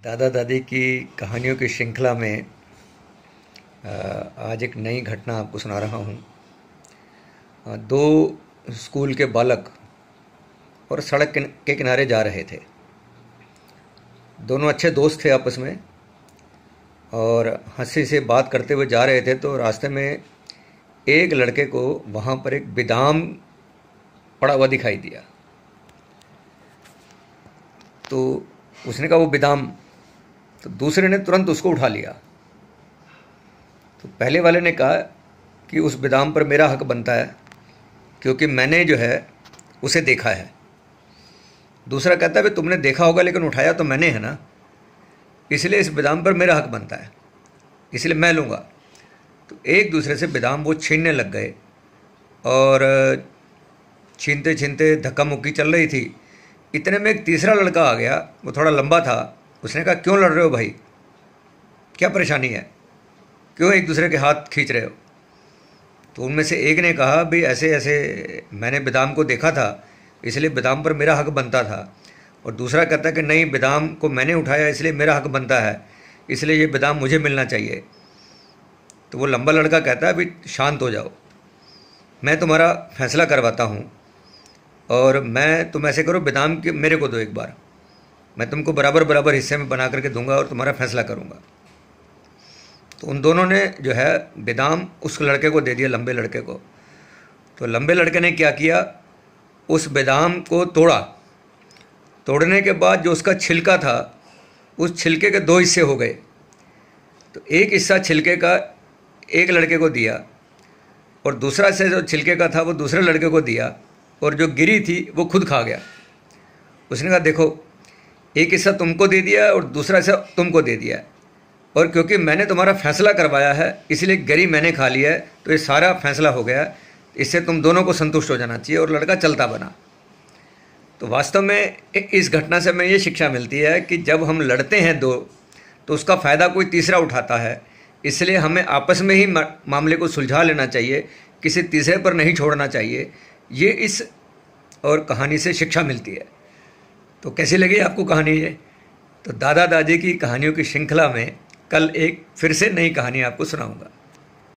दादा दादी की कहानियों की श्रृंखला में आज एक नई घटना आपको सुना रहा हूँ। दो स्कूल के बालक और सड़क के किनारे जा रहे थे। दोनों अच्छे दोस्त थे आपस में और हंसी से बात करते हुए जा रहे थे, तो रास्ते में एक लड़के को वहाँ पर एक बादाम पड़ा हुआ दिखाई दिया। तो उसने कहा वो बादाम, तो दूसरे ने तुरंत उसको उठा लिया। तो पहले वाले ने कहा कि उस बादाम पर मेरा हक बनता है क्योंकि मैंने जो है उसे देखा है। दूसरा कहता है भाई तुमने देखा होगा लेकिन उठाया तो मैंने है ना, इसलिए इस बादाम पर मेरा हक बनता है, इसलिए मैं लूँगा। तो एक दूसरे से बादाम वो छीनने लग गए और छीनते छीनते धक्का मुक्की चल रही थी। इतने में एक तीसरा लड़का आ गया, वो थोड़ा लंबा था। उसने कहा क्यों लड़ रहे हो भाई, क्या परेशानी है, क्यों एक दूसरे के हाथ खींच रहे हो। तो उनमें से एक ने कहा भाई ऐसे ऐसे मैंने बादाम को देखा था इसलिए बादाम पर मेरा हक बनता था। और दूसरा कहता है कि नहीं, बादाम को मैंने उठाया इसलिए मेरा हक बनता है, इसलिए ये बादाम मुझे मिलना चाहिए। तो वो लंबा लड़का कहता है भाई शांत हो जाओ, मैं तुम्हारा फैसला करवाता हूँ और तुम ऐसे करो, बादाम के मेरे को दो एक बार, मैं तुमको बराबर बराबर हिस्से में बना करके दूंगा और तुम्हारा फैसला करूंगा। तो उन दोनों ने जो है बादाम उस लड़के को दे दिया, लंबे लड़के को। तो लंबे लड़के ने क्या किया, उस बादाम को तोड़ा। तोड़ने के बाद जो उसका छिलका था, उस छिलके के दो हिस्से हो गए। तो एक हिस्सा छिलके का एक लड़के को दिया और दूसरा हिस्सा जो छिलके का था वो दूसरे लड़के को दिया, और जो गिरी थी वो खुद खा गया। उसने कहा देखो, एक हिस्सा तुमको दे दिया और दूसरा हिस्सा तुमको दे दिया, और क्योंकि मैंने तुम्हारा फैसला करवाया है इसलिए गरी मैंने खा लिया है, तो ये सारा फैसला हो गया। इससे तुम दोनों को संतुष्ट हो जाना चाहिए। और लड़का चलता बना। तो वास्तव में इस घटना से हमें ये शिक्षा मिलती है कि जब हम लड़ते हैं दो, तो उसका फ़ायदा कोई तीसरा उठाता है। इसलिए हमें आपस में ही मामले को सुलझा लेना चाहिए, किसी तीसरे पर नहीं छोड़ना चाहिए। ये इस और कहानी से शिक्षा मिलती है। तो कैसी लगी आपको कहानी ये? तो दादा दादी की कहानियों की श्रृंखला में कल एक फिर से नई कहानी आपको सुनाऊंगा।